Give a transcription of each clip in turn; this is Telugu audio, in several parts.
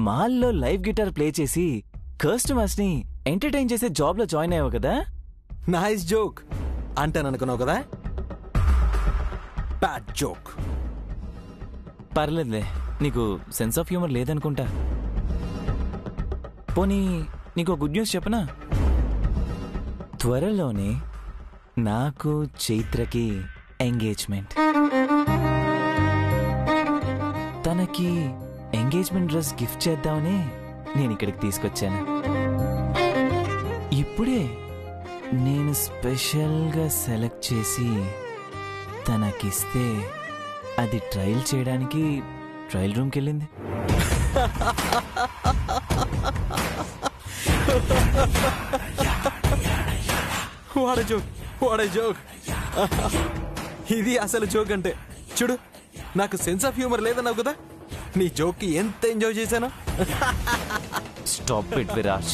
మాల్లో లైవ్ గిటార్ ప్లే చేసి కస్టమర్స్ ని ఎంటర్టైన్ చేసే జాబ్ లో జాయిన్ అయ్యావు కదా. నైస్ జోక్ అంటాననుకున్నావు కదా. Bad joke. పర్లేదులే, నీకు సెన్స్ ఆఫ్ హ్యూమర్ లేదనుకుంటా. పోనీ నీకు గుడ్ న్యూస్ చెప్పనా? త్వరలోనే నాకు చైత్రకి ఎంగేజ్మెంట్. తనకి ఎంగేజ్మెంట్ డ్రెస్ గిఫ్ట్ చేద్దామని నేను ఇక్కడికి తీసుకొచ్చాను. ఇప్పుడే నేను స్పెషల్గా సెలెక్ట్ చేసి తనకిస్తే అది ట్రయల్ చేయడానికి ట్రయల్ రూమ్కి వెళ్ళింది. వాడే జోక్. ఇది అసలు జోక్ అంటే. చూడు, నాకు సెన్స్ ఆఫ్ హ్యూమర్ లేదన్నావు కదా, నీ జోక్కి ఎంత ఎంజాయ్ చేశాను. Stop it Viraj.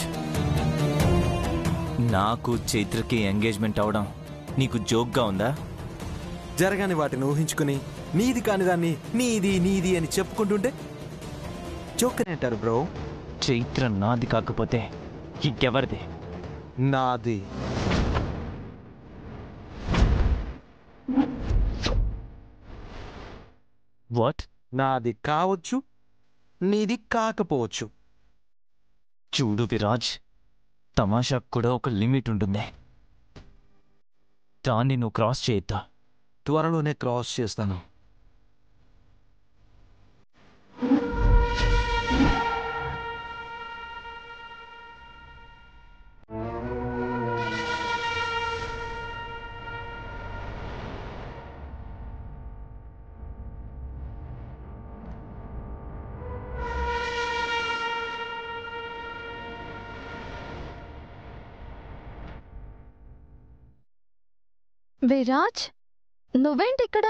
నాకు చైత్రకి ఎంగేజ్మెంట్ అవడం నీకు జోక్గా ఉందా? జరగాని వాటిని ఊహించుకుని నీది కాని దాన్ని నీది నీది అని చెప్పుకుంటుంటే జోక్ అని అంటారు బ్రో. చైత్ర నాది కాకపోతే ఇంకెవరిది? నాది. వాట్? నాది కావచ్చు, నీది కాకపోవచ్చు. చూడు విరాజ్, తమాషాకు కూడా ఒక లిమిట్ ఉంటుంది. దాన్ని నువ్వు క్రాస్ చేయొద్దా? త్వరలోనే క్రాస్ చేస్తాను. విరాజ్, నువ్వేంటి ఇక్కడ?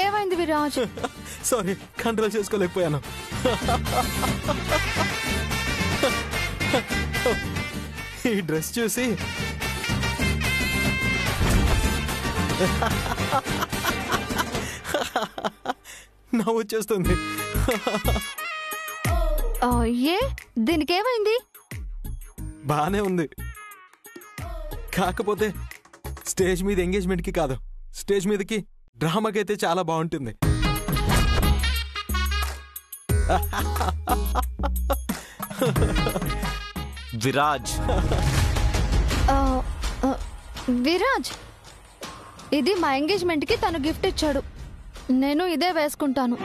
ఏమైంది విరాజ్? Sorry, control చేసుకోలేకపోయాను. ఈ డ్రెస్ చూసి నవ్వు వచ్చేస్తుంది. ఏ, దీనికేమైంది? బానే ఉంది, కాకపోతే స్టేజ్ మీద ఎంగేజ్మెంట్కి కాదు, స్టేజ్ మీదకి డ్రామాకైతే చాలా బాగుంటుంది. విరాజ్, విరాజ్, ఇది మా ఎంగేజ్మెంట్కి తను గిఫ్ట్ ఇచ్చాడు. నేను ఇదే వేసుకుంటాను.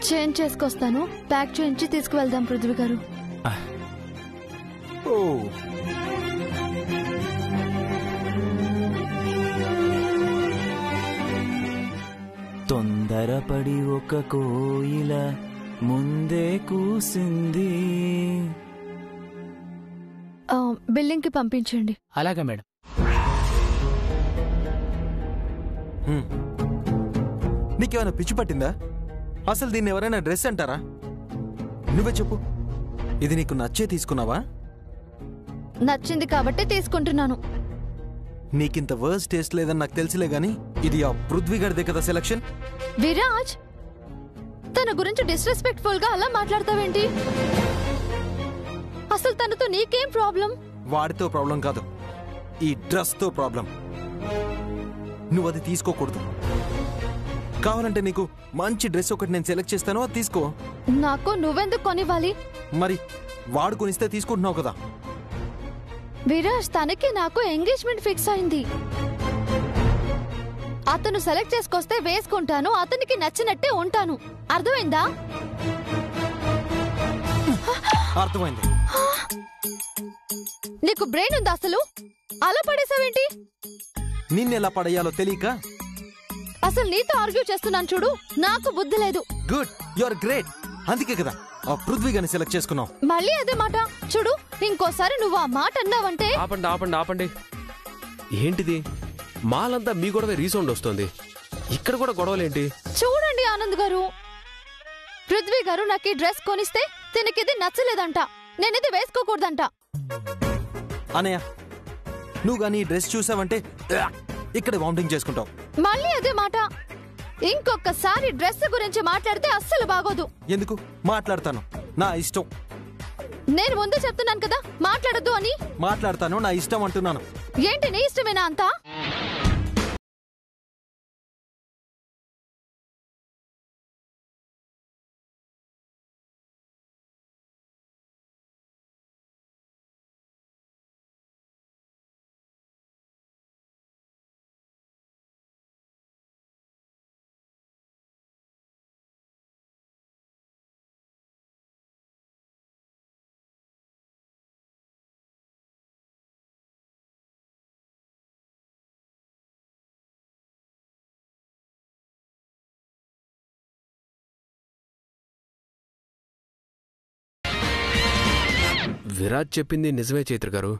చేంజ్ చేసుకొస్తాను. ప్యాక్ చేయించి తీసుకువెళ్దాం పృథ్వీ గారు. ఓ, తొందరపడి ఒక కోయిల ముందే కూసింది. బిల్లింగ్కి పంపించండి. అలాగే మేడం. నీకేమైనా పిచ్చి పట్టిందా? అసలు దీన్ని ఎవరైనా డ్రెస్ అంటారా? నువ్వే చెప్పు, ఇది నీకు నచ్చే తీసుకున్నావా? నచ్చింది కాబట్టి తీసుకుంటున్నాను. నీకింత వర్స్ టేస్ట్ లేదని నాకు తెలిసిలే గాని, ఇది ఆ పృథ్వీ గారిదే కదా సెలక్షన్. విరాజ్, తన గురించి డిస్రెస్పెక్ట్ఫుల్ గా అలా మాట్లాడతావేంటి? అసలు తనతో నీకేం ప్రాబ్లం? వాడితో ప్రాబ్లం కాదు, ఈ డ్రెస్ తో ప్రాబ్లం. నువ్వు అది తీసుకోకూడదు. కావాలంటే నీకు మంచి డ్రెస్ ఒకటి నేను సెలెక్ట్ చేస్తాను, అది తీసుకో. నాకు నువ్వెందుకు కొనివ్వాలి? మరి వాడు కొనిస్తే తీసుకుంటున్నావు కదా. విరాజ్, తనకి నాకు ఎంగేజ్మెంట్ ఫిక్స్ అయింది. అతను సెలెక్ట్ చేసుకొస్తే వేసుకుంటాను, అతనికి నచ్చినట్టే ఉంటాను. అర్థమైందా? అర్థమైంది. నీకు బ్రెయిన్ ఉందా అసలు? అలా పడేసావేంటి? నిన్నెలా పడేయాలో తెలియక అసలు నీతో ఆర్గ్యూ చేస్తున్నాను చూడు. నాకు బుద్ధి లేదు. Good, you are great. అందుకే కదా ఆ పృథ్వీ గారిని సెలెక్ట్ చేసుకున్నావు. మళ్ళీ అదే మాట చూడు. ఇంకోసారి నువ్వు ఆ మాట అన్నావంటే. ఆపండి ఆపండి ఆపండి. ఏంటిది? మాలంతా మీ గొడవ రీసౌండ్ వస్తుంది. ఇక్కడ కూడా గొడవలేంటి? చూడండి ఆనంద్ గారు, పృథ్వీ గారు నాకు ఈ డ్రెస్ కొనిస్తే తినకిది నచ్చలేదంట, నేనిది వేసుకోకూడదంట. అనయ్య, నువ్వు గానీ ఈ డ్రెస్ చూసావంటే ఇక్కడ వామిటింగ్ చేసుకుంటావు. మళ్ళీ అదే మాట. ఇంకొకసారి డ్రెస్ గురించి మాట్లాడితే అస్సలు బాగోదు. ఎందుకు మాట్లాడతాను, నా ఇష్టం. నేను ముందే చెప్తున్నాను కదా మాట్లాడద్దు అని. మాట్లాడతాను, నా ఇష్టం అంటున్నాను. ఏంటి నీ ఇష్టమేనా అంతా? విరాజ్ చెప్పింది నిజమే చైత్ర గారు.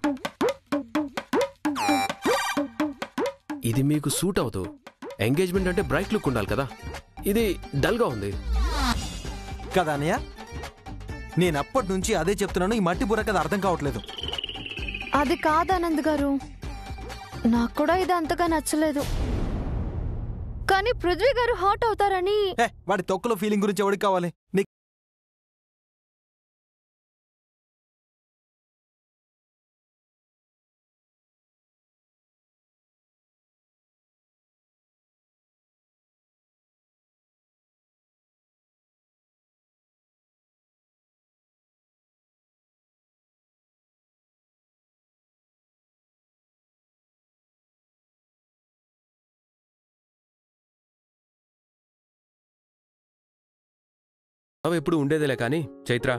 ఇది మీకు సూట్ అవదు. ఎంగేజ్మెంట్ అంటే బ్రైట్ లుక్ ఉండాలి కదా, ఇది డల్ గా ఉంది కదా అన్నయ్య. నేను అప్పటి నుంచి అదే చెప్తున్నాను, ఈ మట్టి బుర్ర కదా అర్థం కావట్లేదు. అది కాదానంద్ గారు, నాకు కూడా ఇది అంతగా నచ్చలేదు. కానీ పృథ్వీ గారు హాట్ అవుతారని. వాడి తొక్కలో ఫీలింగ్ గురించి ఎవరికి కావాలి? అవి ఎప్పుడు ఉండేదేలే కానీ చైత్ర,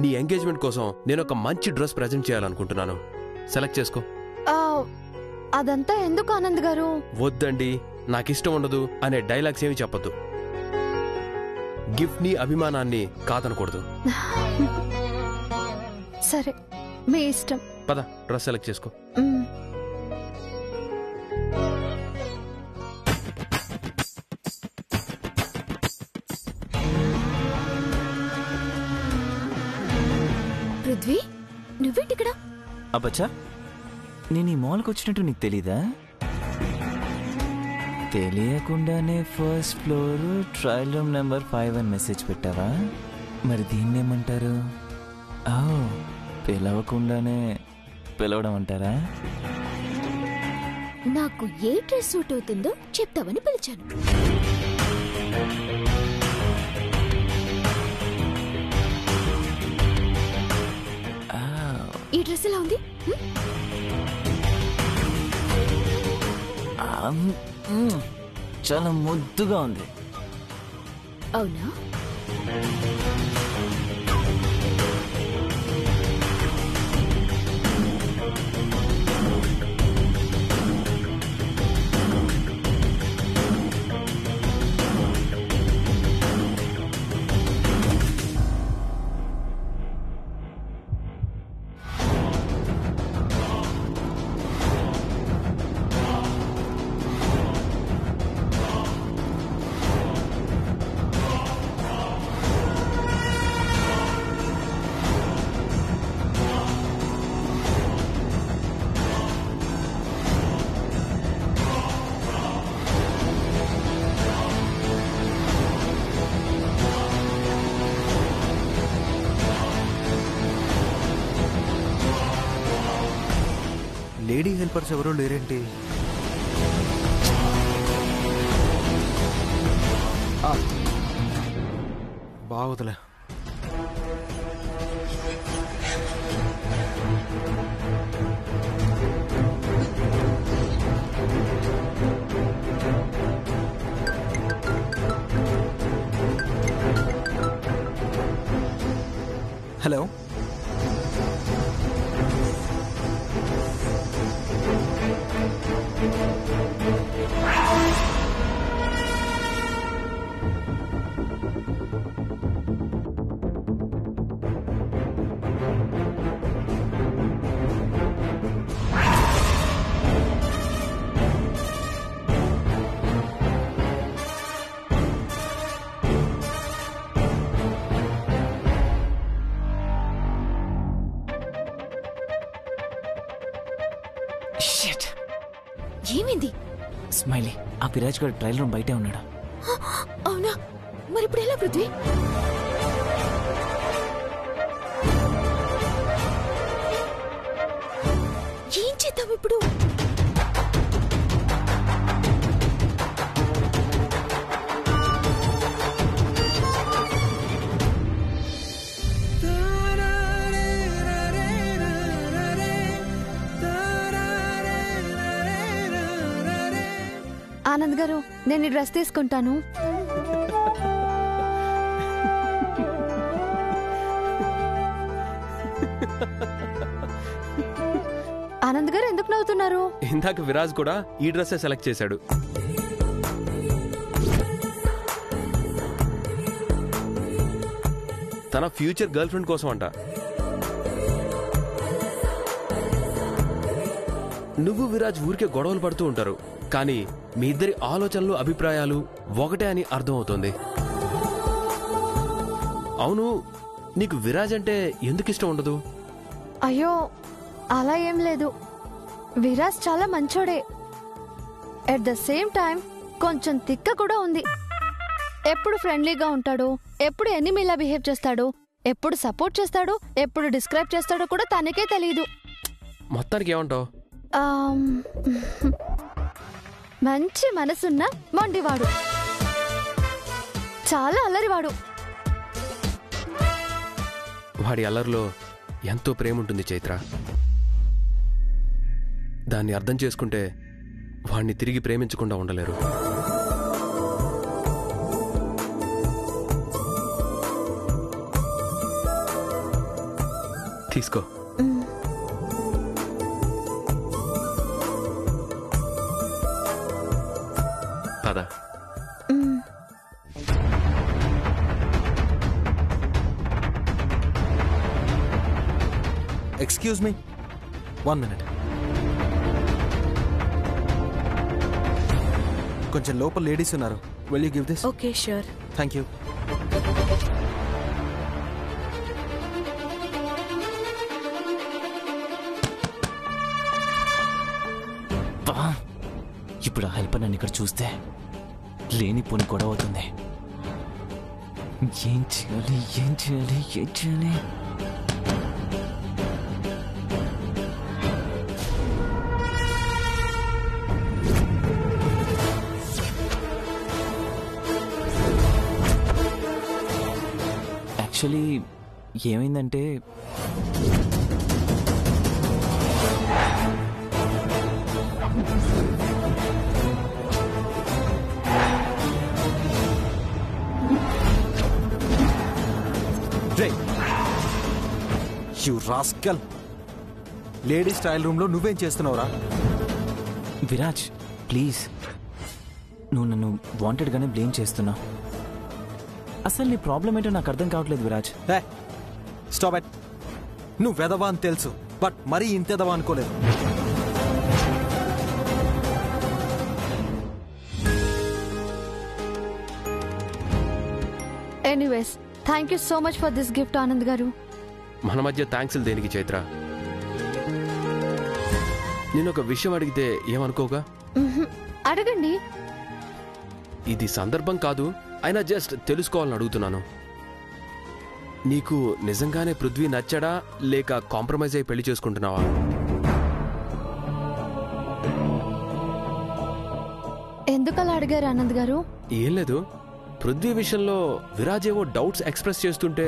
నీ ఎంగేజ్మెంట్ కోసం నేను ఒక మంచి డ్రెస్ ప్రజెంట్ చేయాలనుకుంటున్నాను. సెలెక్ట్ చేసుకో. అదంతా ఎందుకు ఆనంద్ గారు? వద్దండి, నాకిష్టం ఉండదు అనే డైలాగ్స్ ఏమి చెప్పద్దు. గిఫ్ట్ ని అభిమానాన్ని కాదనకూడదు. సరే, మీ ఇష్టం. పద, డ్రెస్ సెలెక్ట్ చేసుకో. పృథ్వీ, నువ్వేంటిక్కడ? అబ్బచ్చా, నేను ఈ మాల్కి వచ్చినట్టు నీకు తెలీదా? తెలియకుండానే first floor trial room number 5 అని మెసేజ్ పెట్టావా? మరి దీన్నేమంటారు? పిలవకుండానే పిలవడం అంటారా? నాకు ఏ డ్రెస్ సూట్ అవుతుందో చెప్తావని పిలిచాను. ఈ డ్రెస్ ఎలా ఉంది? చాలా ముద్దుగా ఉంది. అవునా? లేడీ హెల్పర్స్ ఎవరో లేరేంటి? బాగుదలే. హలో, స్మైలీ, ఆ విరాజ్ గారు ట్రయల్ రూమ్ బయటే ఉన్నాడు. అవునా? మరి ఇప్పుడు ఎలా పృథ్వీ? ఏం చేద్దాం ఇప్పుడు? ఆనంద్ గారు, నేను ఈ డ్రెస్ తీసుకుంటాను. ఆనంద్ గారు ఎందుకు నవ్వుతున్నారు? ఇందాక విరాజ్ కూడా ఈ డ్రెస్సే సెలెక్ట్ చేశాడు. తన ఫ్యూచర్ గర్ల్ ఫ్రెండ్ కోసం అంట. నువ్వు విరాజ్ ఊరికే గొడవలు పడుతూ ఉంటారు, కానీ మీ ఇద్దరి ఆలోచనలు అభిప్రాయాలు ఒకటే అని అర్థమవుతోంది. అవును, నీకు విరాజ్ అంటే ఎందుకు ఇష్టం ఉండదు? అయ్యో, అలా ఏం లేదు. విరాజ్ చాలా మంచోడే. ఎట్ ద సేమ్ టైం కొంచెం తిక్క కూడా ఉంది. ఎప్పుడు ఫ్రెండ్లీగా ఉంటాడు, ఎప్పుడు ఎనిమిలా బిహేవ్ చేస్తాడు, ఎప్పుడు సపోర్ట్ చేస్తాడు, ఎప్పుడు డిస్క్రైబ్ చేస్తాడో కూడా తనకే తెలియదు. మొత్తానికి ఏమంటావు? మంచి మనసున్న మొండివాడు, చాలా అల్లరివాడు. వాడి అల్లరిలో ఎంతో ప్రేమ ఉంటుంది చైత్ర. దాన్ని అర్థం చేసుకుంటే వాడిని తిరిగి ప్రేమించకుండా ఉండలేరు. తీసుకో. పద. Excuse me, 1 minute. కొంచెం లోపల లేడీస్ ఉన్నారు. Will you give this? Okay, sure. Thank you. ఇప్పుడు ఆ హెల్పర్ నన్ను ఇక్కడ చూస్తే లేనిపోని గొడవ అవుతుంది. ఏం చేయాలి, ఏం చేయాలి, ఏం చేయాలి? యాక్చువల్లీ ఏమైందంటే, you rascal, ladies trial room లో నువ్వేం చేస్తున్నావురా? విరాజ్ ప్లీజ్, నువ్వు నన్ను వాంటెడ్గానే బ్లేమ్ చేస్తున్నావు. అసలు నీ ప్రాబ్లం ఏంటో నాకు అర్థం కావట్లేదు విరాజ్. Stop it. నువ్వు వెదవా అని తెలుసు, బట్ మరీ ఇంతెదవా అనుకోలేదు. Anyways, thank you so much for this gift Anand గారు. మన మధ్య థ్యాంక్స్లు దేనికి చైత్ర? నేను ఒక విషయం అడిగితే ఏమనుకోగా? అడగండి. ఇది సందర్భం కాదు, అయినా జస్ట్ తెలుసుకోవాలని అడుగుతున్నాను. నీకు నిజంగానే పృథ్వీ నచ్చాడా, లేక కాంప్రమైజ్ అయి పెళ్లి చేసుకుంటున్నావా? ఎందుకలా అడిగారు ఆనంద్ గారు? ఏం లేదు, పృథ్వీ విషయంలో విరాజ్ ఏవో డౌట్స్ ఎక్స్ప్రెస్ చేస్తుంటే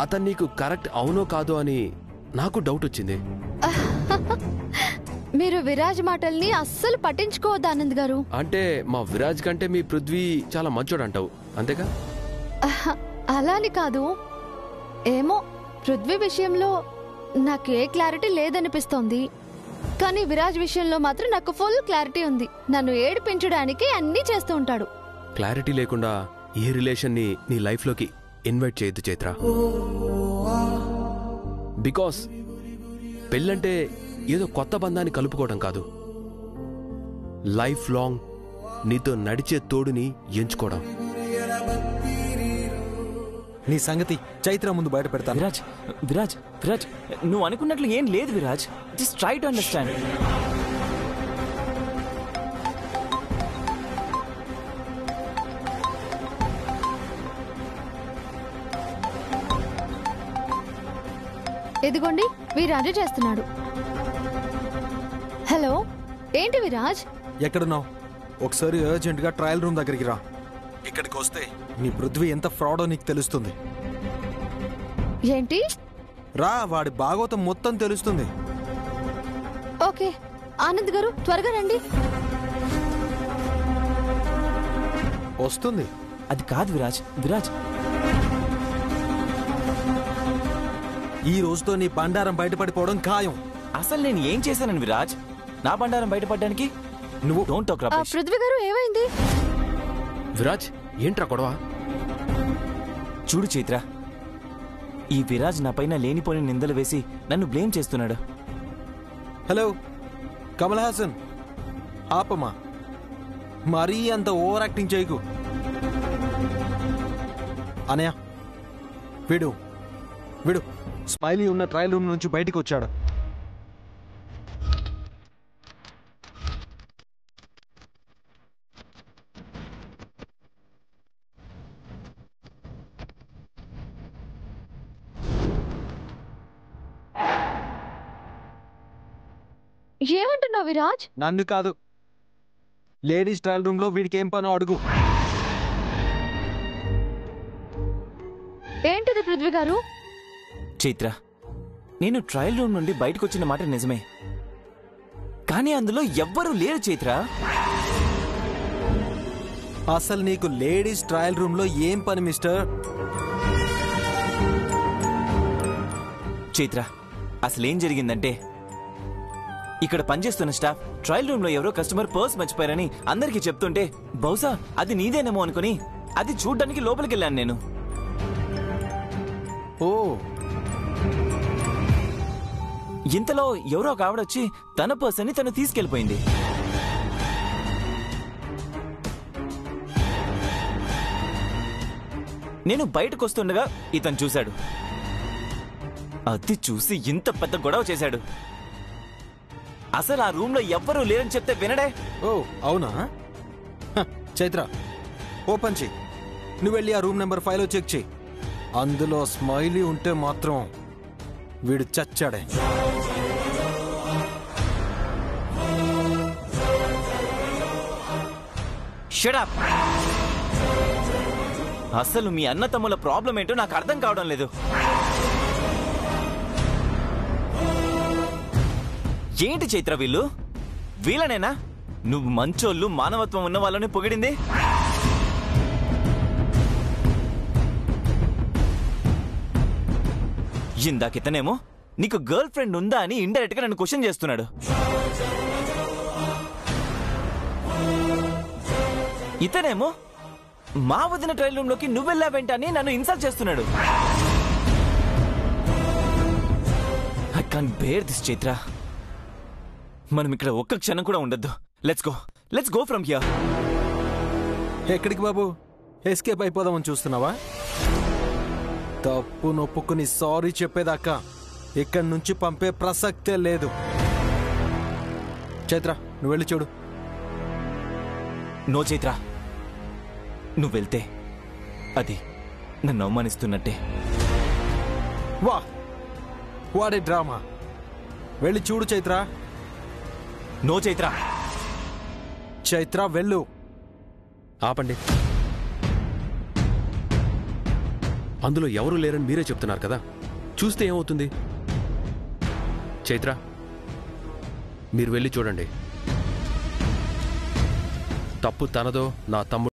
అతను నీకు కరెక్ట్ అవునో కాదో అని నాకు డౌట్ వచ్చింది. మీరు విరాజ్ మాటల్ని అస్సలు పట్టించుకోవద్దు ఆనంద్ గారు. అంటే మా విరాజ్ కంటే మీ పృథ్వీ చాలా మంచోడు అంటావు, అంతేగా? అలా అని కాదు. ఏమో, పృథ్వీ విషయంలో నాకు ఏ క్లారిటీ లేదనిపిస్తోంది. కానీ విరాజ్ విషయంలో మాత్రం నాకు ఫుల్ క్లారిటీ ఉంది. నన్ను ఏడిపించడానికి అన్నీ చేస్తూ ఉంటాడు. క్లారిటీ లేకుండా ఏ రిలేషన్ని నీ లైఫ్లోకి ఇన్వైట్ చేయొద్దు చైత్ర. బికాస్ పెళ్ళంటే ఏదో కొత్త బంధాన్ని కలుపుకోవడం కాదు, లైఫ్ లాంగ్ నీతో నడిచే తోడుని ఎంచుకోవడం. నీ సంగతి చైత్ర ముందు బయట పెడతాను. విరాజ్ విరాజ్ విరాజ్, నువ్వు అనుకున్నట్లు ఏం లేదు Viraj. Just try to understand. ఇదిగోండి విరాజే చేస్తున్నాడు. హలో, ఏంటి విరాజ్? ఎక్కడున్నావు? ఒకసారి అర్జెంట్గా ట్రయల్ రూమ్ దగ్గరికి రా. ఇక్కడికి వస్తే నీ పృథ్వీ ఎంత ఫ్రాడో నీకు తెలుస్తుంది. ఏంటి? రా, వాడి భాగవతం మొత్తం తెలుస్తుంది. ఓకే ఆనంద్ గారు త్వరగా రండి. వస్తుంది. అది కాదు విరాజ్. విరాజ్, ఈ రోజుతో నీ బండారం బయటపడిపోవడం ఖాయం. అసలు నేను ఏం చేశానని విరాజ్ నా బండారం బయటపడ్డానికి? నువ్వు డోంట్ టాక్ రమేష్. పృథ్వీ గారు ఏమైంది? విరాజ్ ఏంట్రా గొడవ? చూడు చైత్ర, ఈ విరాజ్ నా పైన లేనిపోని నిందలు వేసి నన్ను బ్లేమ్ చేస్తున్నాడు. హలో కమల్ హాసన్, ఆపమా. మరీ అంత ఓవర్ యాక్టింగ్ చేయకు. అనయ్య, విడు విడు. స్మైలీ ఉన్న ట్రయల్ రూమ్ నుంచి బయటికి వచ్చాడు. ఏమంటున్నావు విరాజ్? నన్ను కాదు, లేడీస్ ట్రయల్ రూమ్ లో వీడికి ఏం పనో అడుగు. ఏంటిది పృథ్వీ గారు? చైత్ర, నేను ట్రయల్ రూమ్ నుండి బయటకు వచ్చిన మాట నిజమే, కానీ అందులో ఎవ్వరూ లేరు చైత్ర. అసలు నీకు లేడీస్ ట్రయల్ రూమ్ లో ఏం పని మిస్టర్? చైత్ర, అసలేం జరిగిందంటే ఇక్కడ పనిచేస్తున్న స్టాఫ్ ట్రయల్ రూమ్ లో ఎవరో కస్టమర్ పర్స్ మర్చిపోయారని అందరికీ చెప్తుంటే బహుశా అది నీదేనేమో అనుకుని అది చూడ్డానికి లోపలికి వెళ్ళాను నేను. ఓ, ఇంతలో ఎవరో ఒక ఆవిడొచ్చి తన పర్స్ ని తను తీసుకెళ్లిపోయింది. నేను బయటకు వస్తుండగా ఇతను చూశాడు. అది చూసి ఇంత పెద్ద గొడవ చేశాడు. అసలు ఆ రూమ్ లో ఎవ్వరూ లేరని చెప్తే వినడే. ఓ అవునా? చైత్ర, ఓపెన్ చెయ్యి. నువ్వు వెళ్ళి ఆ రూమ్ నెంబర్ 5లో చెక్ చెయ్యి. అందులో స్మైలీ ఉంటే మాత్రం వీడు చచ్చాడే. Shut up. అసలు మీ అన్న తమ్ముల ప్రాబ్లం ఏంటో నాకు అర్థం కావడం లేదు. ఏంటి చైత్ర వీళ్ళనేనా నువ్వు మంచోళ్ళు మానవత్వం ఉన్న వాళ్ళని పొగిడింది? ఇందాకితనేమో నీకు గర్ల్ ఫ్రెండ్ ఉందా అని ఇండైరెక్ట్ గా నన్ను క్వశ్చన్ చేస్తున్నాడు. ఇతనేమో మా వదిన ట్రయల్ రూమ్ లోకి నువ్వెళ్ళావేంటని నన్ను ఇన్సల్ట్ చేస్తున్నాడు. I can't bear this Chaitra. మనం ఇక్కడ ఒక్క క్షణం కూడా ఉండొద్దు. Let's go from here. ఎక్కడికి బాబు? ఎస్కేప్ అయిపోదామని చూస్తున్నావా? తప్పు నొప్పుకుని సారీ చెప్పేదాకా ఇక్కడి నుంచి పంపే ప్రసక్తే లేదు. చైత్ర, నువ్వు వెళ్ళి చూడు. నో చైత్ర, నువ్వు వెళ్తే అది నన్ను అవమానిస్తున్నట్టే. వాడే డ్రామా. వెళ్ళి చూడు చైత్ర. నో చైత్ర. చైత్ర వెళ్ళు. ఆపండి. అందులో ఎవరూ లేరని మీరే చెప్తున్నారు కదా, చూస్తే ఏమవుతుంది? చైత్ర, మీరు వెళ్ళి చూడండి. తప్పు తనదో నా తమ్ముడు